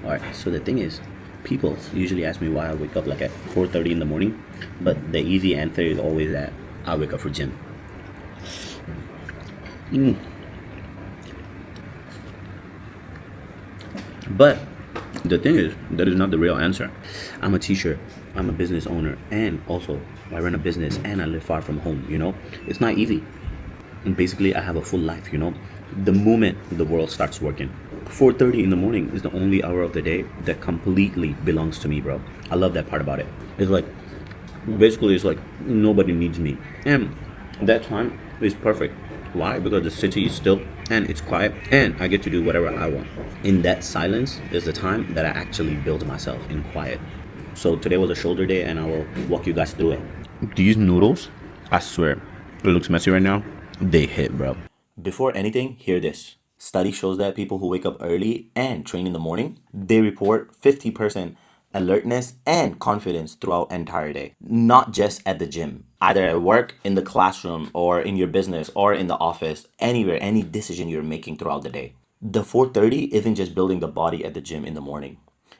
All right. So the thing is, people usually ask me why I wake up like at 4:30 in the morning, but the easy answer is always that I wake up for gym. But the thing is, that is not the real answer. I'm a teacher, I'm a business owner, and also I run a business and I live far from home, It's not easy. And basically, I have a full life. The moment the world starts working, 4:30 in the morning is the only hour of the day that completely belongs to me, bro. I love that part about it. It's like basically it's like nobody needs me, and that time is perfect. Why? Because the city is still and it's quiet, and I get to do whatever I want. In that silence is the time that I actually build myself in quiet. So today was a shoulder day, and I will walk you guys through it. These noodles, I swear, it looks messy right now. They hit, bro. Before anything, hear this. Study shows that people who wake up early and train in the morning, they report 50% alertness and confidence throughout entire day. Not just at the gym, either at work, in the classroom, or in your business, or in the office, anywhere, any decision you're making throughout the day. The 4:30 isn't just building the body at the gym in the morning.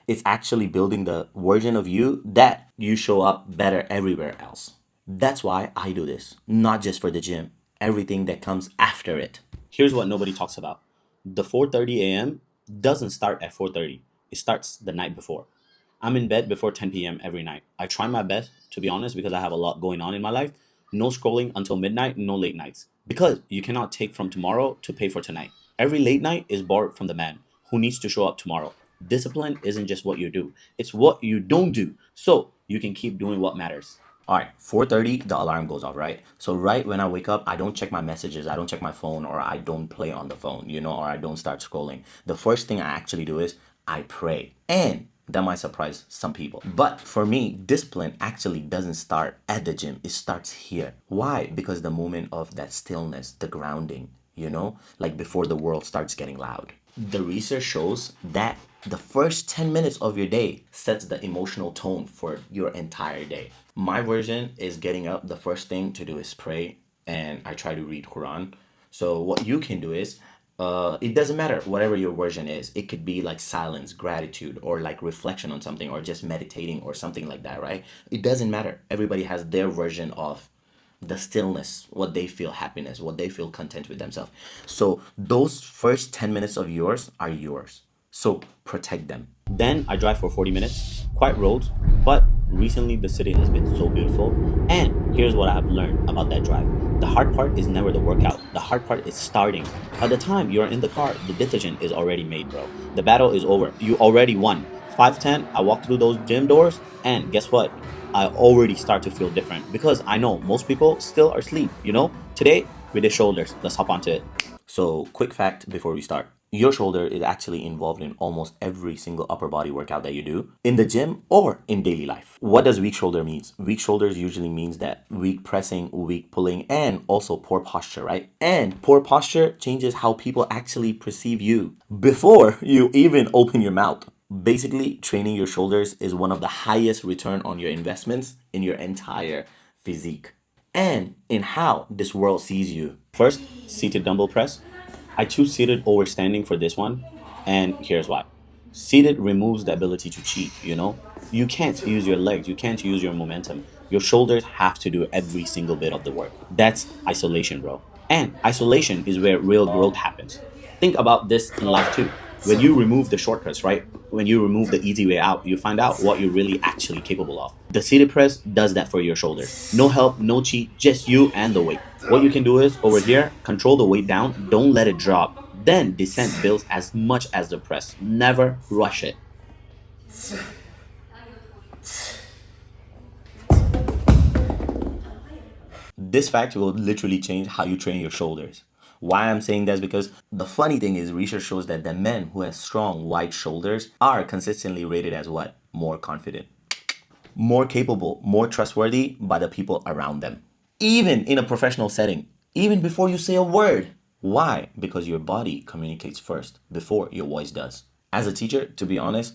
It's actually building the version of you that you show up better everywhere else. That's why I do this, not just for the gym, everything that comes after it. Here's what nobody talks about. The 4:30 a.m. doesn't start at 4:30. It starts the night before. I'm in bed before 10 p.m. every night. I try my best, to be honest, because I have a lot going on in my life. No scrolling until midnight, no late nights. Because you cannot take from tomorrow to pay for tonight. Every late night is borrowed from the man who needs to show up tomorrow. Discipline isn't just what you do, it's what you don't do. So you can keep doing what matters. All right, 4:30, the alarm goes off, right? So right when I wake up, I don't check my messages, I don't check my phone, or I don't play on the phone, or I don't start scrolling. The first thing I actually do is I pray. And that might surprise some people. But for me, discipline actually doesn't start at the gym. It starts here. Why? Because the moment of that stillness, the grounding, like before the world starts getting loud. The research shows that the first 10 minutes of your day sets the emotional tone for your entire day. My version is getting up. The first thing to do is pray, and I try to read Quran. So what you can do is it doesn't matter whatever your version is. It could be like silence, gratitude, or like reflection on something, or just meditating or something like that, right? It doesn't matter. Everybody has their version of the stillness, what they feel happiness, what they feel content with themselves. So those first 10 minutes of yours are yours. So protect them. Then I drive for 40 minutes, quiet roads, but recently the city has been so beautiful. And here's what I have learned about that drive. The hard part is never the workout. The hard part is starting. By the time you're in the car, the decision is already made, bro. The battle is over. You already won. 5:10, I walk through those gym doors, and guess what? I already start to feel different because I know most people still are asleep. Today, with the shoulders, let's hop onto it. So, quick fact before we start. Your shoulder is actually involved in almost every single upper body workout that you do in the gym or in daily life. What does weak shoulder means? Weak shoulders usually means that weak pressing, weak pulling, and also poor posture, right? And poor posture changes how people actually perceive you before you even open your mouth. Basically, training your shoulders is one of the highest return on your investments in your entire physique and in how this world sees you. First, seated dumbbell press. I choose seated over standing for this one, and here's why. Seated removes the ability to cheat. You can't use your legs, you can't use your momentum. Your shoulders have to do every single bit of the work. That's isolation, bro. And isolation is where real growth happens. Think about this in life too. When you remove the shortcuts, right? When you remove the easy way out, you find out what you're really actually capable of. The seated press does that for your shoulders. No help, no cheat, just you and the weight. What you can do is over here, control the weight down, don't let it drop. Then descent builds as much as the press. Never rush it. This fact will literally change how you train your shoulders. Why I'm saying that is because the funny thing is research shows that the men who have strong wide shoulders are consistently rated as what? More confident, more capable, more trustworthy by the people around them. Even in a professional setting, even before you say a word. Why? Because your body communicates first before your voice does. As a teacher, to be honest,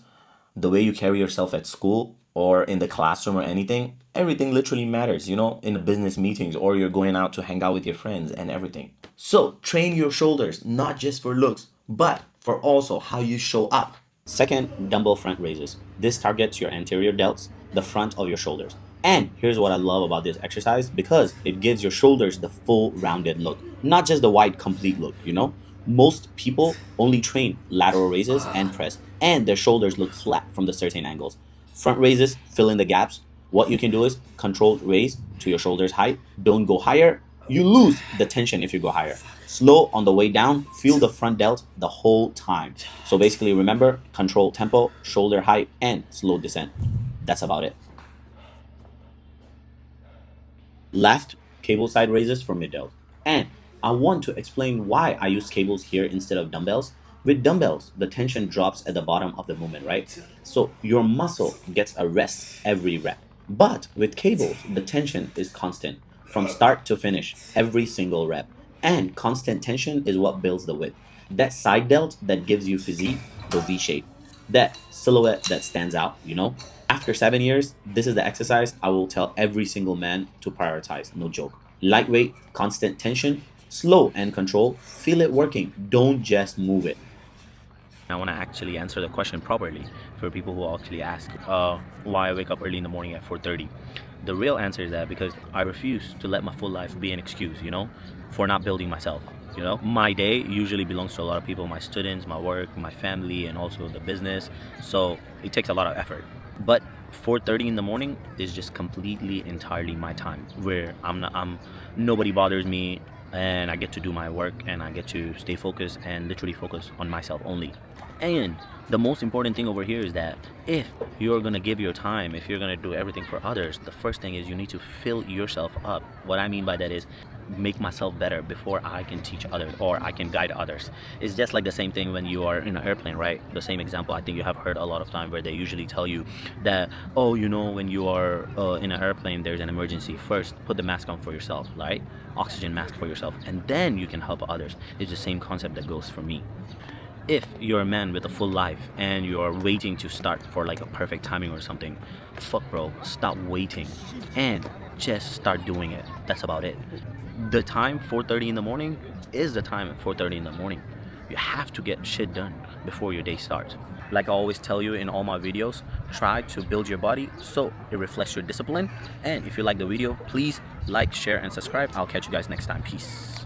the way you carry yourself at school or in the classroom or anything, everything literally matters, in the business meetings or you're going out to hang out with your friends and everything. So train your shoulders, not just for looks, but for also how you show up. Second, dumbbell front raises. This targets your anterior delts, the front of your shoulders. And here's what I love about this exercise, because it gives your shoulders the full rounded look, not just the wide complete look, you know? Most people only train lateral raises and press, and their shoulders look flat from the certain angles. Front raises fill in the gaps. What you can do is controlled raise to your shoulders height. Don't go higher. You lose the tension if you go higher. Slow on the way down. Feel the front delt the whole time. So basically, remember, control tempo, shoulder height, and slow descent. That's about it. Last, cable side raises for mid delt. And I want to explain why I use cables here instead of dumbbells. With dumbbells, the tension drops at the bottom of the movement, right? So your muscle gets a rest every rep. But with cables, the tension is constant from start to finish, every single rep. And constant tension is what builds the width. That side delt that gives you physique, the V shape. That silhouette that stands out, you know? After 7 years, this is the exercise I will tell every single man to prioritize, no joke. Lightweight, constant tension, slow and control, feel it working, don't just move it. I want to actually answer the question properly for people who actually ask why I wake up early in the morning at 4:30. The real answer is that because I refuse to let my full life be an excuse, you know, for not building myself. You know, my day usually belongs to a lot of people, my students, my work, my family, and also the business. So it takes a lot of effort. But 4:30 in the morning is just completely, entirely my time, where nobody bothers me, and I get to do my work, and I get to stay focused and literally focus on myself only. And the most important thing over here is that if you're gonna give your time, if you're gonna do everything for others, the first thing is you need to fill yourself up. What I mean by that is make myself better before I can teach others or I can guide others. It's just like the same thing when you are in an airplane, right? The same example I think you have heard a lot of time, where they usually tell you that, oh, you know, when you are in an airplane, there's an emergency. First, put the mask on for yourself, right? Oxygen mask for yourself, and then you can help others. It's the same concept that goes for me. If you're a man with a full life and you're waiting to start for like a perfect timing or something, fuck bro, stop waiting and just start doing it. That's about it. The time 4:30 in the morning is the time at 4:30 in the morning. You have to get shit done before your day starts. Like I always tell you in all my videos, try to build your body so it reflects your discipline. And if you like the video, please like, share, and subscribe. I'll catch you guys next time. Peace.